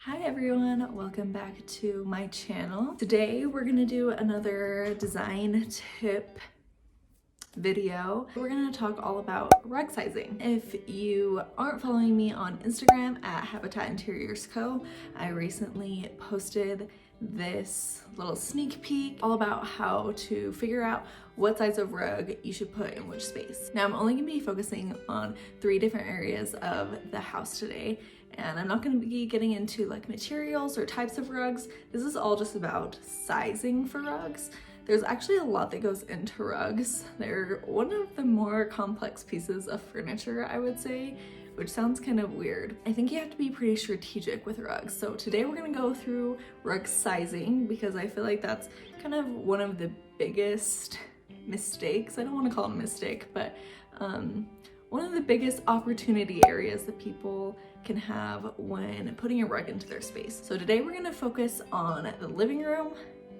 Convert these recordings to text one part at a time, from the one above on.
Hi everyone, welcome back to my channel. Today we're gonna do another design tip video. We're gonna talk all about rug sizing. If you aren't following me on Instagram at Habitat Interiors Co., I recently posted this little sneak peek all about how to figure out what size of rug you should put in which space. Now I'm only gonna be focusing on 3 different areas of the house today, and I'm not going to be getting into like materials or types of rugs. This is all just about sizing for rugs. There's actually a lot that goes into rugs. They're one of the more complex pieces of furniture, I would say, which sounds kind of weird. I think you have to be pretty strategic with rugs. So today we're going to go through rug sizing because I feel like that's kind of one of the biggest mistakes. I don't want to call it a mistake, but one of the biggest opportunity areas that people can have when putting a rug into their space. So today we're gonna focus on the living room,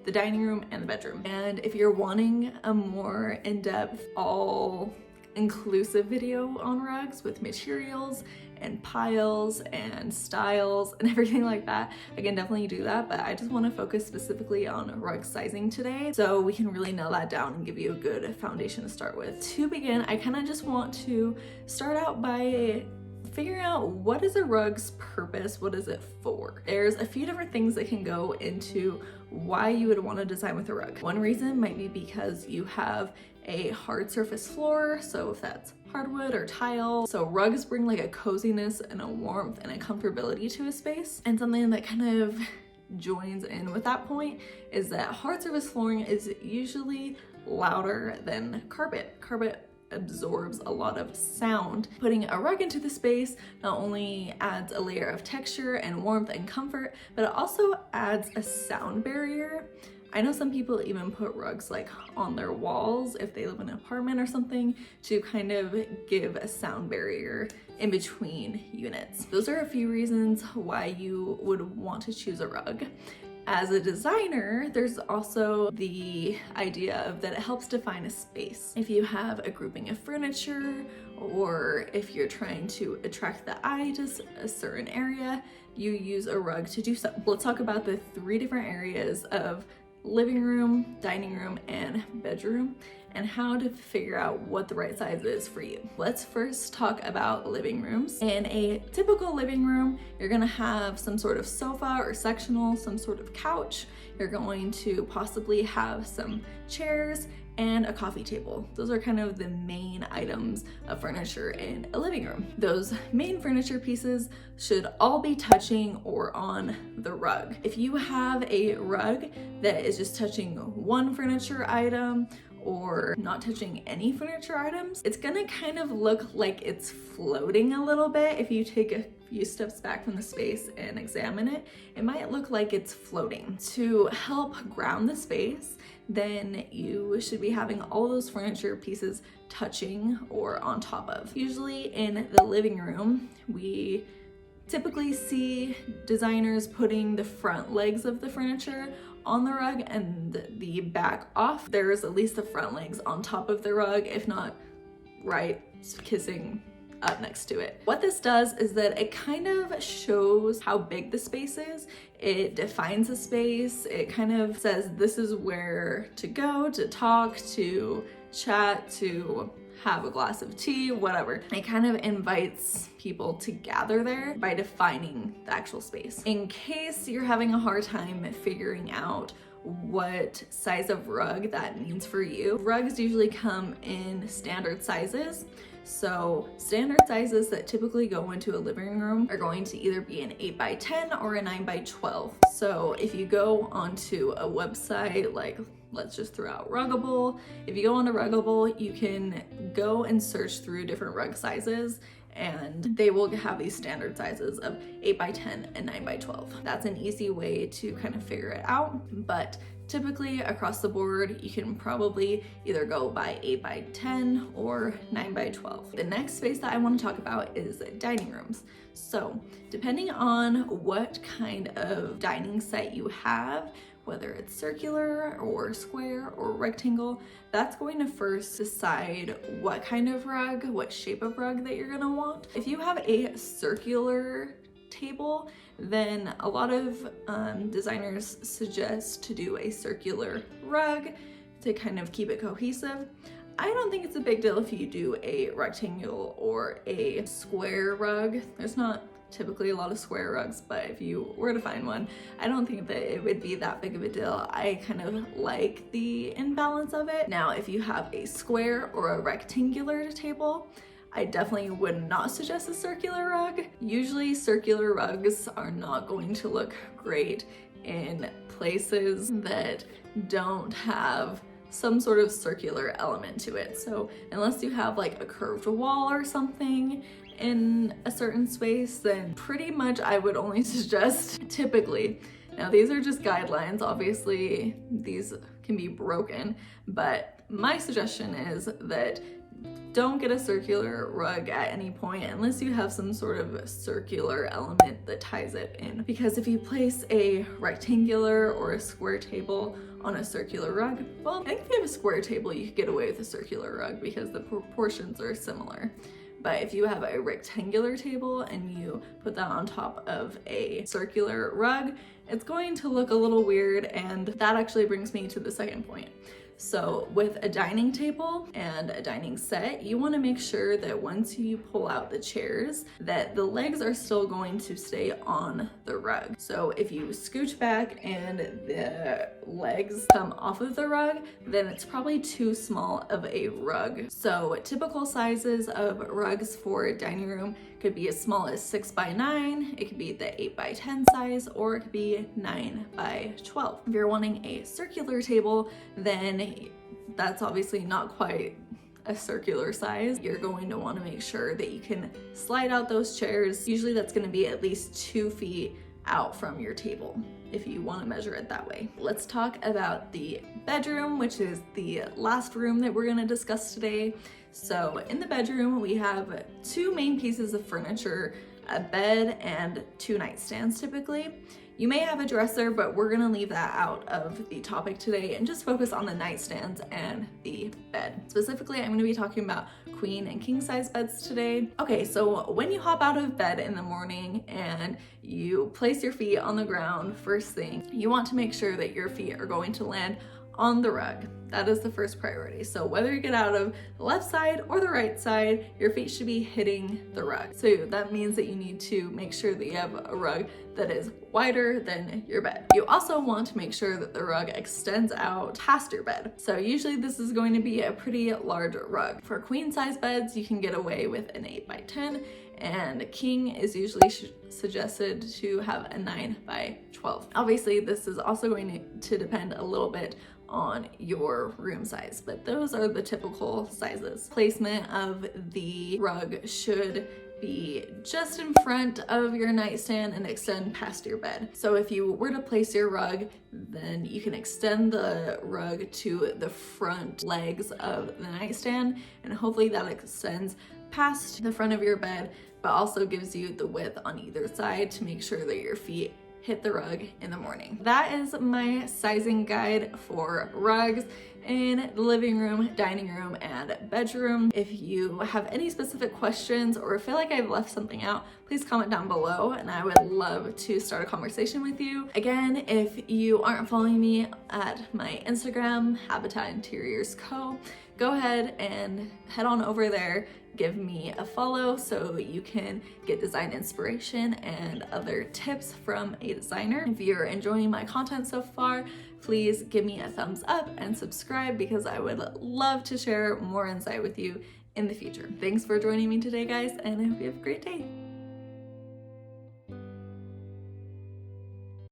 the dining room, and the bedroom. And if you're wanting a more in-depth, all-inclusive video on rugs with materials and piles and styles and everything like that, I can definitely do that, but I just want to focus specifically on rug sizing today so we can really nail that down and give you a good foundation to start with. To begin, I kind of just want to start out by figuring out what is a rug's purpose, what is it for? There's a few different things that can go into why you would want to design with a rug. One reason might be because you have a hard surface floor, so if that's hardwood or tile. So rugs bring like a coziness and a warmth and a comfortability to a space. And something that kind of joins in with that point is that hard surface flooring is usually louder than carpet. Carpet absorbs a lot of sound. Putting a rug into the space not only adds a layer of texture and warmth and comfort, but it also adds a sound barrier. I know some people even put rugs like on their walls if they live in an apartment or something to kind of give a sound barrier in between units. Those are a few reasons why you would want to choose a rug. As a designer, there's also the idea of that it helps define a space. If you have a grouping of furniture, or if you're trying to attract the eye to a certain area, you use a rug to do so. Let's talk about the 3 different areas of living room, dining room, and bedroom, and how to figure out what the right size is for you. Let's first talk about living rooms. In a typical living room, you're gonna have some sort of sofa or sectional, some sort of couch. You're going to possibly have some chairs and a coffee table. Those are kind of the main items of furniture in a living room. Those main furniture pieces should all be touching or on the rug. If you have a rug that is just touching one furniture item or not touching any furniture items, it's gonna kind of look like it's floating a little bit. If you take a few steps back from the space and examine it, it might look like it's floating. To help ground the space, then you should be having all those furniture pieces touching or on top of. Usually in the living room, we typically see designers putting the front legs of the furniture on the rug and the back off. There's at least the front legs on top of the rug, if not right kissing up next to it. What this does is that it kind of shows how big the space is. It defines the space. It kind of says this is where to go, to talk, to chat, to have a glass of tea, whatever. It kind of invites people to gather there by defining the actual space. In case you're having a hard time figuring out what size of rug that means for you, rugs usually come in standard sizes. So standard sizes that typically go into a living room are going to either be an 8x10 or a 9x12. So if you go onto a website like, let's just throw out Ruggable. If you go onto Ruggable, you can go and search through different rug sizes and they will have these standard sizes of 8x10 and 9x12. That's an easy way to kind of figure it out, but typically across the board, you can probably either go by 8x10 or 9x12. The next space that I want to talk about is dining rooms. So depending on what kind of dining set you have, whether it's circular or square or rectangle, that's going to first decide what kind of rug, what shape of rug that you're gonna want. If you have a circular table, then a lot of designers suggest to do a circular rug to kind of keep it cohesive. I don't think it's a big deal if you do a rectangle or a square rug. There's not typically a lot of square rugs, but if you were to find one, I don't think that it would be that big of a deal. I kind of like the imbalance of it. Now, if you have a square or a rectangular table, I definitely would not suggest a circular rug. Usually circular rugs are not going to look great in places that don't have some sort of circular element to it. So unless you have like a curved wall or something in a certain space, then pretty much I would only suggest typically. Now these are just guidelines, obviously these can be broken, but my suggestion is that don't get a circular rug at any point unless you have some sort of circular element that ties it in. Because if you place a rectangular or a square table on a circular rug, well, I think if you have a square table, you could get away with a circular rug because the proportions are similar. But if you have a rectangular table and you put that on top of a circular rug, it's going to look a little weird, and that actually brings me to the second point. So with a dining table and a dining set, you want to make sure that once you pull out the chairs, that the legs are still going to stay on the rug. So if you scooch back and the legs come off of the rug, then it's probably too small of a rug. So typical sizes of rugs for a dining room could be as small as 6x9, it could be the 8x10 size, or it could be 9x12. If you're wanting a circular table, then that's obviously not quite a circular size. You're going to want to make sure that you can slide out those chairs. Usually that's going to be at least 2 feet out from your table if you want to measure it that way. Let's talk about the bedroom, which is the last room that we're going to discuss today. So in the bedroom, we have 2 main pieces of furniture, a bed and 2 nightstands typically. You may have a dresser, but we're gonna leave that out of the topic today and just focus on the nightstands and the bed. Specifically, I'm gonna be talking about queen and king size beds today. Okay, so when you hop out of bed in the morning and you place your feet on the ground first thing, you want to make sure that your feet are going to land on the rug. That is the first priority. So whether you get out of the left side or the right side, your feet should be hitting the rug. So that means that you need to make sure that you have a rug that is wider than your bed. You also want to make sure that the rug extends out past your bed. So usually this is going to be a pretty large rug. For queen size beds, you can get away with an 8x10, and king is usually suggested to have a 9x12. Obviously, this is also going to depend a little bit on your room size, but those are the typical sizes. Placement of the rug should be just in front of your nightstand and extend past your bed. So if you were to place your rug, then you can extend the rug to the front legs of the nightstand, and hopefully that extends past the front of your bed, but also gives you the width on either side to make sure that your feet hit the rug in the morning. That is my sizing guide for rugs in the living room, dining room, and bedroom. If you have any specific questions or feel like I've left something out, please comment down below and I would love to start a conversation with you. Again, if you aren't following me at my Instagram, Habitat Interiors Co., go ahead and head on over there. Give me a follow so you can get design inspiration and other tips from a designer. If you're enjoying my content so far, please give me a thumbs up and subscribe because I would love to share more insight with you in the future. Thanks for joining me today, guys, and I hope you have a great day.